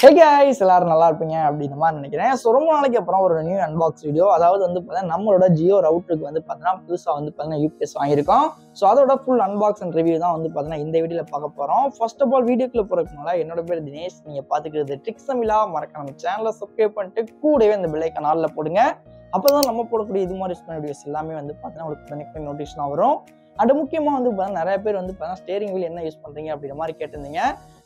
Hey guys, எல்லாரும் நல்லா இருப்பீங்க அப்படின்ற மாதிரி நினைக்கிறேன். ஸோ ரொம்ப நாளைக்கு அப்புறம் ஒரு நியூ அன்பாக்ஸ் வீடியோ. அதாவது வந்து பார்த்தீங்கன்னா நம்மளோட ஜியோ ரவுட்டருக்கு வந்து பார்த்தீங்கன்னா புதுசாக வந்து பார்த்தீங்கன்னா யூபிஎஸ் வாங்கியிருக்கோம். ஸோ அதோட ஃபுல் அன்பாக்ஸ் அண்ட் ரிவ்யூ தான் வந்து பார்த்தீங்கன்னா இந்த வீடியோவில் பார்க்க போகிறோம். ஃபர்ஸ்ட் ஆஃப் ஆல் வீடியோக்குள்ள போகிறதுனால என்னோட பேர் தினேஷ். நீங்கள் பார்த்துக்கிறது ட்ரிக்ஸ் தமிழா. மறக்காம நம்ம சேனலை சப்ஸ்கிரைப் பண்ணிட்டு கூடவே இந்த பெல் ஐகான் ஆல்ல போடுங்க. அப்போ தான் நம்ம போடக்கூடிய இது மாதிரி வீடியோஸ் எல்லாமே வந்து பார்த்தீங்கன்னா உங்களுக்கு நோட்டிஃபிகேஷன் வரும். அது முக்கியமாக வந்து பார்த்தீங்கன்னா நிறைய பேர் வந்து பார்த்தீங்கன்னா ஸ்டேரிங் வீல் என்ன யூஸ் பண்ணுறீங்க அப்படின்ற மாதிரி கேட்டிருந்தீங்க.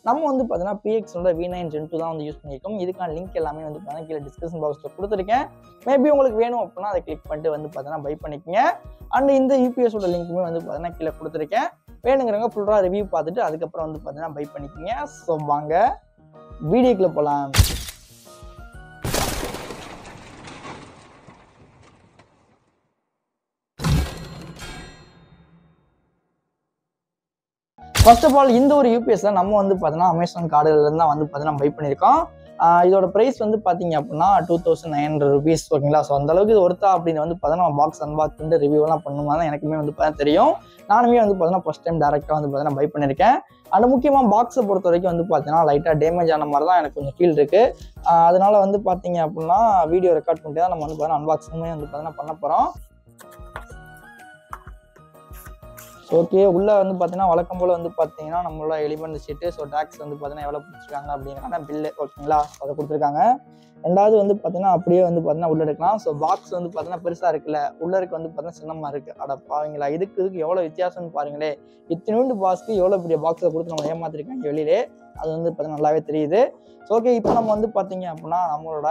நம்ம வந்து பார்த்தீங்கன்னா PXோட V9 Gen 2 தான் வந்து யூஸ் பண்ணியிருக்கோம். இதுக்கான லிங்க் எல்லாமே வந்து பார்த்தீங்கன்னா கீழே டிஸ்கிரிப்ஷன் பாக்ஸில் கொடுத்துருக்கேன். மேபி உங்களுக்கு வேணும் அப்படின்னா அதை கிளிக் பண்ணிட்டு வந்து பார்த்தீங்கன்னா பை பண்ணிக்கோங்க. அண்ட் இந்த UPSோட லிங்க்குமே வந்து பார்த்தீங்கன்னா கீழே கொடுத்துருக்கேன். வேணுங்கிறவங்க ஃபுல்லாக ரிவ்யூ பார்த்துட்டு அதுக்கப்புறம் வந்து பார்த்தீங்கன்னா பை பண்ணிக்கோங்க. ஸோ வாங்க வீடியோக்குள்ளே போகலாம். ஃபர்ஸ்ட் ஆஃப் ஆல் இந்த ஒரு யூபிஎஸ்ல நம்ம வந்து பார்த்தீங்கன்னா அமேசான் கார்டுலேருந்து தான் வந்து பார்த்தீங்கன்னா பை பண்ணியிருக்கோம். இதோட ப்ரைஸ் வந்து பார்த்தீங்க அப்படின்னா 2900 rupees. ஓகேங்களா? ஸோ அந்த அளவுக்கு இது ஒருத்தா அப்படின்னு வந்து பார்த்தீங்கன்னா பாக்ஸ் அன்பாக்ஸ் பண்ணிட்டு ரிவ்யூலாம் பண்ணுமா தான் எனக்குமே வந்து பார்த்தீங்கன்னா தெரியும். நானுமே வந்து பார்த்தீங்கன்னா ஃபர்ஸ்ட் டைம் டேரெக்டாக வந்து பார்த்தீங்கன்னா பை பண்ணியிருக்கேன். அது முக்கியமாக பாக்ஸை பொறுத்த வரைக்கும் வந்து பார்த்தீங்கன்னா லைட்டாக டேமேஜ் ஆன மாதிரி தான் எனக்கு கொஞ்சம் ஃபீல் இருக்குது. அதனால வந்து பார்த்தீங்க அப்படின்னா வீடியோ ரெக்கார்ட் பண்ணிட்டு தான் நம்ம வந்து பார்த்தீங்கன்னா அன்பாக்ஸிங்குமே வந்து பார்த்தீங்கன்னா பண்ண போகிறோம். ஓகே, உள்ளே வந்து பார்த்தீங்கன்னா வழக்கம் போல் வந்து பார்த்தீங்கன்னா நம்மளோட எலிமெண்ட் ஷீட்டு. ஸோ டேக்ஸ் வந்து பார்த்தீங்கன்னா எவ்வளோ பிடிச்சிருக்காங்க அப்படிங்கிறக்கான பில்லு. ஓகேங்களா? அதை கொடுத்துருக்காங்க. ரெண்டாவது வந்து பார்த்தீங்கன்னா அப்படியே வந்து பார்த்தீங்கன்னா உள்ள எடுக்கலாம். ஸோ பாக்ஸ் வந்து பார்த்தீங்கன்னா பெருசாக இருக்குல்ல, உள்ளருக்கு வந்து பார்த்தீங்கன்னா சின்னமாக இருக்குது. அட பாவீங்களா, இதுக்கு எவ்வளோ வித்தியாசம்னு பாருங்களே. இத்தனோண்டு பாக்ஸ்க்கு எவ்வளோ பெரிய பாக்ஸை கொடுத்து நம்ம ஏமாத்திருக்காங்க வெளியிலே. அது வந்து பார்த்தீங்கன்னா நல்லாவே தெரியுது. ஸோ ஓகே, இப்போ நம்ம வந்து பார்த்தீங்க அப்படின்னா நம்மளோட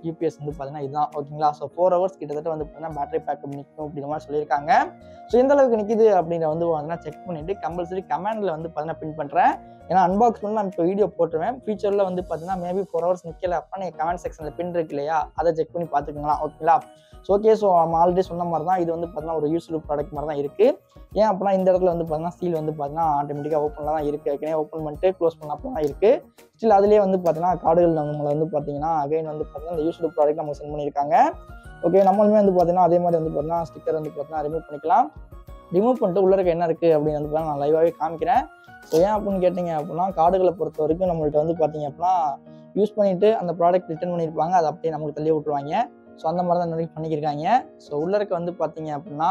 யூபிஎஸ் வந்து பார்த்தீங்கன்னா இதுதான். ஓகேங்களா? ஸோ 4 hours கிட்டத்தட்ட வந்து பார்த்தீங்கன்னா பேட்டரி பேக்கப் நிற்கும் அப்படிங்கிற மாதிரி சொல்லியிருக்காங்க. ஸோ எந்த அளவுக்கு நிற்கிது அப்படிங்கிற வந்து பார்த்தீங்கன்னா செக் பண்ணிட்டு கம்பல்சரி கமெண்டில் வந்து பார்த்தீங்கன்னா பின் பண்ணுறேன். ஏன்னா அன்பாக்ஸ் பண்ணி நான் இப்போ வீடியோ போட்டுருவேன். ஃபியூச்சரில் வந்து பார்த்தீங்கன்னா மேபி 4 hours நிற்கல அப்படின்னா நீங்கள் கமெண்ட் செக்ஷனில் பின் இருக்கு இல்லையா, அதை செக் பண்ணி பார்த்துக்கலாம். ஓகேங்களா? ஸோ ஓகே, ஸோ நம்ம ஆல்ரெடி சொன்ன மாதிரி தான் இது வந்து பார்த்தீங்கன்னா ஒரு யூஸ்ஃபுல் ப்ராடக்ட் மாதிரி தான் இருக்குது. ஏன் அப்படின்னா இந்த இடத்துல வந்து பார்த்தீங்கன்னா சீல் வந்து பார்த்தீங்கன்னா ஆட்டோமேட்டிக்காக ஓப்பனில் தான் இருக்குது. ஏற்கனவே ஓப்பன் பண்ணிட்டு க்ளோஸ் பண்ணப்போ தான் இருக்குது. ஸ்டில் அதிலே வந்து பார்த்தீங்கன்னா கார்டுகள் நம்மளை வந்து பார்த்தீங்கன்னா அகைன் வந்து பார்த்தீங்கன்னா இந்த யூஸ்ஃபுல் ப்ராடக்ட் நமக்கு சென்ட் பண்ணியிருக்காங்க. ஓகே, நம்மளுமே வந்து பார்த்தீங்கன்னா அதே மாதிரி வந்து பார்த்தீங்கன்னா ஸ்டிக்கர் வந்து பார்த்தீங்கன்னா ரிமூவ் பண்ணிக்கலாம். ரிமூவ் பண்ணிட்டு உள்ள இருக்க என்ன இருக்குது அப்படின்னு வந்து பார்த்தீங்கன்னா நான் லைவாகவே காமிக்கிறேன். ஸோ ஏன் அப்படின்னு கேட்டிங்க அப்படின்னா கார்டுகளை பொறுத்த வரைக்கும் நம்மள்ட்ட வந்து பார்த்தீங்க அப்படின்னா யூஸ் பண்ணிவிட்டு அந்த ப்ராடக்ட் ரிட்டர்ன் பண்ணியிருப்பாங்க. அதை அப்படியே நமக்கு தள்ளி விட்டுருவாங்க. ஸோ அந்த மாதிரி தான் நிறைய பண்ணிக்கிருக்காங்க. ஸோ உள்ளருக்கு வந்து பார்த்தீங்க அப்படின்னா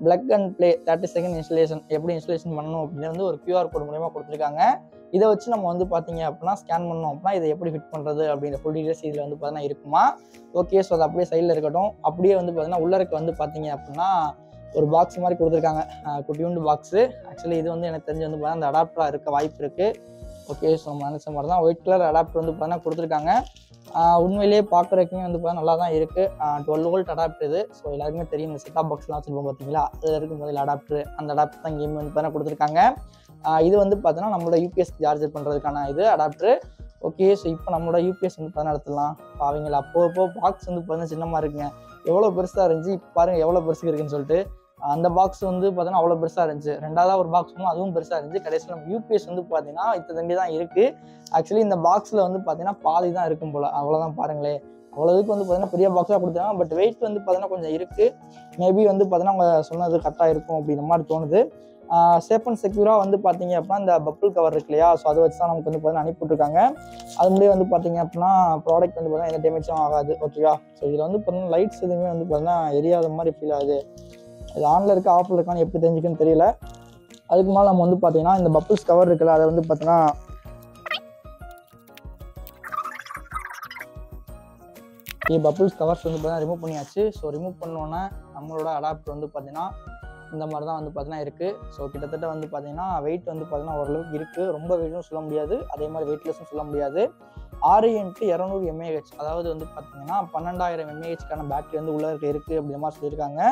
plug and play 30 second installation எப்படி இன்ஸ்டலேஷன் பண்ணணும் அப்படின்னு வந்து ஒரு QR கோட் மூலமா கொடுத்துருக்காங்க. இதை வச்சு நம்ம வந்து பார்த்தீங்க அப்படின்னா ஸ்கேன் பண்ணோம் அப்படின்னா இதை எப்படி ஃபிட் பண்ணுறது அப்படிங்கிற ஃபுல் டீடைல்ஸ் இதில் வந்து பார்த்தீங்கன்னா இருக்குமா. ஓகே, ஸோ அது அப்படியே சைடில் இருக்கட்டும். அப்படியே வந்து பார்த்தீங்கன்னா உள்ளருக்கு வந்து பார்த்தீங்க அப்படின்னா ஒரு பாக்ஸ் மாதிரி கொடுத்துருக்காங்க. குட்டியூண்டு பாக்ஸு. ஆக்சுவலி இது வந்து எனக்கு தெரிஞ்சு வந்து பார்த்தீங்கன்னா அந்த அடாப்டராக இருக்க வாய்ப்பு இருக்குது. ஓகே, ஸோ நம்ம நினச்ச மாதிரி தான் ஒயிட் கலர் அடாப்டர் வந்து பார்த்தீங்கன்னா கொடுத்துருக்காங்க. உண்மையிலேயே பார்க்குறதுக்குமே வந்து பார்த்தீங்கன்னா நல்லா தான் இருக்குது. 12 volt அடாப்டர் இது. ஸோ எல்லாருக்குமே தெரியும், இந்த செட்டாப் பாக்ஸ்லாம் வச்சுருப்போம் பார்த்தீங்களா, அதில் இருக்கும் முதல் அடாப்டர். அந்த அடாப்டர் தான் இங்கேயுமே வந்து பார்த்தீங்கன்னா கொடுத்துருக்காங்க. இது வந்து பார்த்தீங்கன்னா நம்மளோட யூபிஎஸ் சார்ஜர் பண்ணுறதுக்கான இது அடாப்டர். ஓகே, ஸோ இப்போ நம்மளோட யூபிஎஸ் வந்து பார்த்தீங்கன்னா எடுத்துடலாம். பாவீங்களா, அப்போ பாக்ஸ் வந்து பார்த்தீங்கன்னா சின்னமாக இருக்குங்க. எவ்வளோ பெருசாக இருந்துச்சு, இப்போ பாருங்கள் எவ்வளோ பெருசுக்கு இருக்குன்னு சொல்லிட்டு. அந்த பாக்ஸ் வந்து பார்த்தீங்கன்னா அவ்வளோ பெருசாக இருந்துச்சு. ரெண்டாவதாக ஒரு பாக்ஸ் ஒன்றும் அதுவும் பெருசாக இருந்துச்சு. கடைசியில் நம்ம யூபிஎஸ் வந்து பார்த்தீங்கன்னா இத்தனை தண்டி தான் இருக்குது. ஆக்சுவலி இந்த பாக்ஸில் வந்து பார்த்தீங்கன்னா பாதி தான் இருக்கும் போல். அவ்வளோதான் பாருங்களேன். அவ்வளோதுக்கு வந்து பார்த்தீங்கன்னா பெரிய பாக்ஸாக கொடுத்தாங்க. பட் வெயிட் வந்து பார்த்தீங்கன்னா கொஞ்சம் இருக்குது. மேபி வந்து பார்த்தீங்கன்னா அவங்க சொன்னது கரெக்டாக இருக்கும் அப்படின்ற மாதிரி தோணுது. சேஃப் அண்ட் செக்யூராக வந்து பார்த்தீங்க அப்படின்னா இந்த பப்புள் கவர் இருக்கு இல்லையா, ஸோ அதை வச்சு தான் நமக்கு வந்து பார்த்தீங்கன்னா அனுப்பிவிட்ருக்காங்க. அது முடியே வந்து பார்த்தீங்க அப்படின்னா ப்ராடக்ட் வந்து பார்த்தீங்கன்னா எந்த டேமேஜும் ஆகாது. ஓகேவா? ஸோ இதில் வந்து பார்த்தீங்கன்னா லைட்ஸ் எதுவுமே வந்து பார்த்தீங்கன்னா எரியாத மாதிரி ஃபீல் ஆகுது. இது ஆனில் இருக்கா ஆஃபில் இருக்கான்னு எப்படி தெரிஞ்சுக்குன்னு தெரியல. அதுக்கு மேலே நம்ம வந்து பார்த்தீங்கன்னா இந்த பப்புள்ஸ் கவர் இருக்குல்ல, அதை வந்து பார்த்தீங்கன்னா பப்புள்ஸ் கவர்ஸ் வந்து பார்த்தீங்கன்னா ரிமூவ் பண்ணியாச்சு. ஸோ ரிமூவ் பண்ணோன்னே நம்மளோட அடாப்டர் வந்து பார்த்தீங்கன்னா இந்த மாதிரி தான் வந்து பார்த்தீங்கன்னா இருக்குது. ஸோ கிட்டத்தட்ட வந்து பார்த்தீங்கன்னா வெயிட் வந்து பார்த்தீங்கன்னா ஓரளவுக்கு இருக்குது. ரொம்ப வெயிட்டும் சொல்ல முடியாது, அதே மாதிரி வெயிட்லெஸ்ஸும் சொல்ல முடியாது. 6x200 mAh, அதாவது வந்து பார்த்தீங்கன்னா 12000 mAhக்கான பேட்டரி வந்து உள்ள இருக்குது அப்படிங்கிற மாதிரி சொல்லியிருக்காங்க.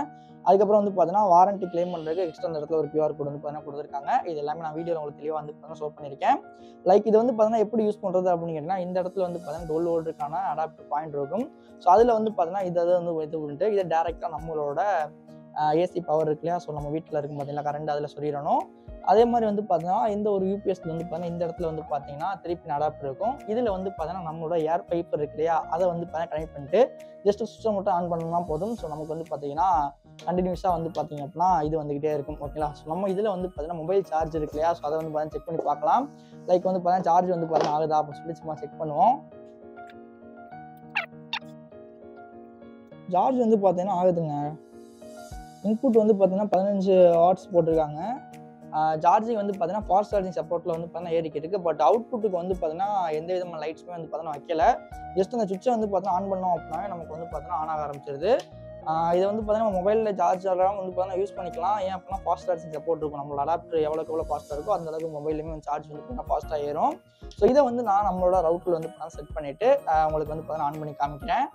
அதுக்கப்புறம் வந்து பார்த்தீங்கன்னா வாரண்டி கிளைம் பண்ணுறதுக்கு எக்ஸ்ட்ரா அந்த இடத்துல ஒரு QR கோட் வந்து பார்த்தீங்கன்னா கொடுத்துருக்காங்க. இது எல்லாமே நான் வீடியோவில் உங்களுக்கு தெளிவாக வந்து பார்த்தீங்கன்னா ஷோ பண்ணியிருக்கேன். லைக் இது வந்து பார்த்தீங்கன்னா எப்படி யூஸ் பண்ணுறது அப்படின்னு கேட்டிங்கன்னா இந்த இடத்துல வந்து பார்த்தீங்கன்னா 12 voltக்கான அடாப்டர் பாயிண்ட் இருக்கும். ஸோ அதில் வந்து பார்த்தீங்கன்னா இதை வந்து வைத்து விட்டு இதை டேரெக்டாக நம்மளோட ஏசி பவர் இருக்கு இல்லையா, ஸோ நம்ம வீட்டில் இருக்கும் பார்த்தீங்கன்னா கரண்ட் அதில் சொல்லிடணும். அதே மாதிரி வந்து பார்த்தீங்கன்னா இந்த ஒரு யூபிஎஸ்ல வந்து பார்த்தீங்கன்னா இந்த இடத்துல வந்து பார்த்தீங்கன்னா 3 pin அடாப்டர் இருக்கும். இதில் வந்து பார்த்தீங்கன்னா நம்மளோட ஏர் பைப் இருக்கு இல்லையா, அதை வந்து பார்த்தீங்கன்னா கனெக்ட் பண்ணிட்டு ஜஸ்ட் சுவிட்சை மட்டும் ஆன் பண்ணணும்னா போதும். ஸோ நமக்கு வந்து பார்த்தீங்கன்னா கண்டினியூஸாக வந்து பார்த்தீங்க அப்படின்னா இது வந்துகிட்டே இருக்கும். ஓகேங்களா? ஸோ நம்ம இதில் வந்து பார்த்தீங்கன்னா மொபைல் சார்ஜ் இருக்கு இல்லையா? ஸோ அதை வந்து பார்த்தீங்கன்னா செக் பண்ணி பார்க்கலாம். லைக் வந்து பார்த்தீங்கன்னா சார்ஜ் வந்து பார்த்தீங்கன்னா ஆகுதா அப்படின்னு சொல்லி சும்மா செக் பண்ணுவோம். சார்ஜ் வந்து பார்த்தீங்கன்னா ஆகுதுங்க. இன்புட் வந்து பார்த்தீங்கன்னா 15 வாட்ஸ் போட்டிருக்காங்க. சார்ஜிங் வந்து பார்த்தீங்கன்னா ஃபாஸ்ட் சார்ஜிங் சப்போர்ட்டில் வந்து பார்த்தீங்கன்னா ஏறிக்கிட்டு இருக்குது. பட் அவுட்புட்டுக்கு வந்து பார்த்தீங்கன்னா எந்த விதமான லைட்ஸுமே வந்து பார்த்தீங்கன்னா வைக்கல. ஜஸ்ட் அந்த சுவிட்சை வந்து பார்த்தீங்கன்னா ஆன் பண்ணோம் அப்படின்னா நமக்கு வந்து பார்த்தீங்கன்னா ஆன் ஆக ஆரம்பிச்சிருது. இதை வந்து பார்த்தீங்கன்னா மொபைலில் சார்ஜ் ஆகாமல் வந்து பார்த்தீங்கன்னா யூஸ் பண்ணிக்கலாம். ஏன் அப்படின்னா ஃபாஸ்ட் சார்ஜிங் சப்போர்ட் இருக்கும். நம்மளோட அடாப்டர் எவ்வளோக்கு எவ்வளோ ஃபாஸ்ட்டாக இருக்கோ அந்த அளவுக்கு மொபைலுமே வந்து சார்ஜ் வந்து பார்த்தீங்கன்னா ஃபாஸ்ட்டாக ஏறும். ஸோ இதை வந்து நான் நம்மளோட ரவுட்டில் வந்து பார்த்தீங்கன்னா செட் பண்ணிவிட்டு உங்களுக்கு வந்து பார்த்தீங்கன்னா ஆன் பண்ணி காமிக்கிறேன்.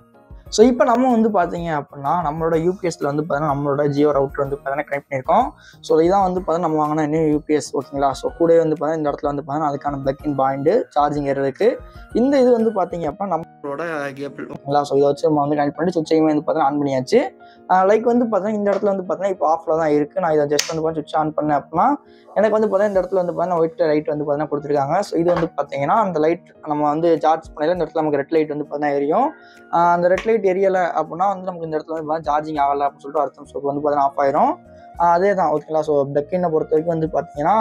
ஸோ இப்போ நம்ம வந்து பார்த்தீங்க அப்படின்னா நம்மளோட யூபிஎஸ்ல வந்து பார்த்தீங்கன்னா நம்மளோட ஜியோ ரவுட்டர் வந்து பார்த்தீங்கன்னா கனெக்ட் பண்ணியிருக்கோம். ஸோ இதான் வந்து பார்த்தீங்கன்னா நம்ம வாங்கின நியூ யூபிஎஸ். ஓகேங்களா? ஸோ கூட வந்து பார்த்தீங்கன்னா இந்த இடத்துல வந்து பார்த்தீங்கன்னா அதுக்கான பிளக் இன் பாயிண்ட் சார்ஜிங் ஏறதுக்கு இந்த இது வந்து பார்த்தீங்க அப்படின்னா நம்மளோட கேபிள். ஓகேங்களா? ஸோ இதை வச்சு நம்ம வந்து கனெக்ட் பண்ணிட்டு சுவிட்சையுமே வந்து பார்த்தீங்கன்னா ஆன் பண்ணியாச்சு. லைக் வந்து பார்த்தீங்கன்னா இந்த இடத்துல வந்து பார்த்தீங்கன்னா இப்போ ஆஃப்ல தான் இருக்குது. நான் இதை ஜஸ்ட் வந்து பார்த்தீங்கன்னா சுவிட்ச் ஆன் பண்ணேன் அப்படின்னா எனக்கு வந்து பார்த்தீங்கன்னா இந்த இடத்துல வந்து பார்த்தீங்கன்னா ஒயிட் லைட் வந்து பார்த்தீங்கன்னா கொடுத்துருக்காங்க. ஸோ இது வந்து பார்த்தீங்கன்னா அந்த லைட் நம்ம வந்து சார்ஜ் பண்ணல இந்த இடத்துல நமக்கு ரெட் லைட் வந்து பார்த்தீங்கன்னா எரியும். அந்த ரெட் லைட் எரியலை அப்படின்னா வந்து நமக்கு இந்த இடத்துல வந்து சார்ஜிங் ஆகலை அப்படின்னு சொல்லிட்டு அர்த்தம். ஸோ வந்து பார்த்தீங்கன்னா ஆஃப் ஆயிரும். அதே தான். ஓகேங்களா? ஸோ பிளக்கினை பொறுத்த வரைக்கும் வந்து பார்த்தீங்கன்னா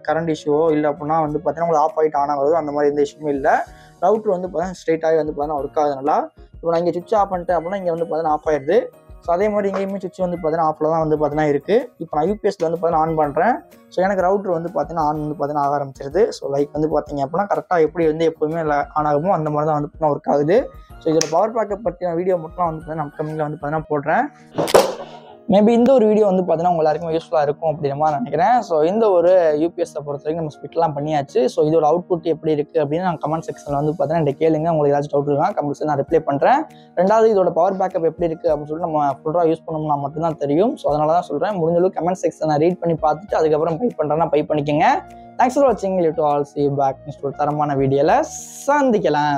கரண்ட் இஷ்யூவோ இல்லை அப்படின்னா வந்து பார்த்தீங்கன்னா உங்களுக்கு ஆஃப் ஆகிட்டு ஆன் ஆகுது அந்த மாதிரி எந்த இஷ்யூமே இல்லை. ரவுட்ரு வந்து பார்த்தீங்கன்னா ஸ்ட்ரெயிட்டாகவே வந்து பார்த்தீங்கன்னா ஒர்க் ஆகுதுனால இப்போ நான் இங்கே சுவிட்ச் ஆஃப் பண்ணிட்டேன் அப்படின்னா இங்கே வந்து பார்த்தீங்கன்னா ஆஃப் ஆயிடுது. ஸோ அதே மாதிரி இங்கேயுமே சுவிட்ச் வந்து பார்த்தீங்கன்னா ஆஃபில் தான் வந்து பார்த்தீங்கன்னா இருக்குது. இப்போ நான் யூபிஎஸ்ல வந்து பார்த்தீங்கன்னா ஆன் பண்ணுறேன். ஸோ எனக்கு ரவுட்ரு வந்து பார்த்தீங்கன்னா ஆன் வந்து பார்த்தீங்கன்னா ஆக ஆரம்பிச்சிருது. ஸோ லைக் வந்து பார்த்தீங்க அப்படின்னா கரெக்டாக எப்படி வந்து எப்போவுமே ஆன் ஆகுமோ அந்த மாதிரி தான் வந்து பார்த்தீங்கன்னா ஒர்க் ஆகுது. ஸோ இதோட பவர் பேக்கப் பற்றின வீடியோ மட்டும் வந்து பார்த்தீங்கன்னா நம்ம கம்மியில் வந்து பார்த்தீங்கன்னா போடுறேன். மேபி இந்த ஒரு வீடியோ வந்து பார்த்தீங்கன்னா உங்க எல்லாருக்கும் யூஸ்ஃபுல்லாக இருக்கும் அப்படின்ற மாதிரி நினைக்கிறேன். ஸோ இந்த ஒரு யூபிஎஸ்ஸை பொறுத்த வரைக்கும் நம்ம ஸ்பிட்லாம் பண்ணியாச்சு. ஸோ இதோட அவுட்புட் எப்படி இருக்குது அப்படின்னு நான் கமெண்ட் செக்ஷனில் வந்து பார்த்தீங்கன்னா என்கிட்ட கேளுங்க. உங்களுக்கு ஏதாச்சும் டவுட் இருக்கா கமெண்ட்ஸில் நான் ரிப்ளை பண்ணுறேன். ரெண்டாவது இதோட பவர் பேக்கப் எப்படி இருக்குது அப்படின்னு சொல்லிட்டு நம்ம ஃபுல்லாக யூஸ் பண்ணோம்னா மட்டும்தான் தெரியும். ஸோ அதனால தான் சொல்கிறேன். முடிஞ்சளவுக்கு கமெண்ட் செக்ஷன் நான் ரீட் பண்ணி பார்த்துட்டு அதுக்கப்புறம் பை பண்ணுறேன்னா பை பண்ணிக்கோங்க. தேங்க்ஸ் ஃபார் வாட்சிங். You to all see back next ஒரு தரமான வீடியோவில் சந்திக்கலாம்.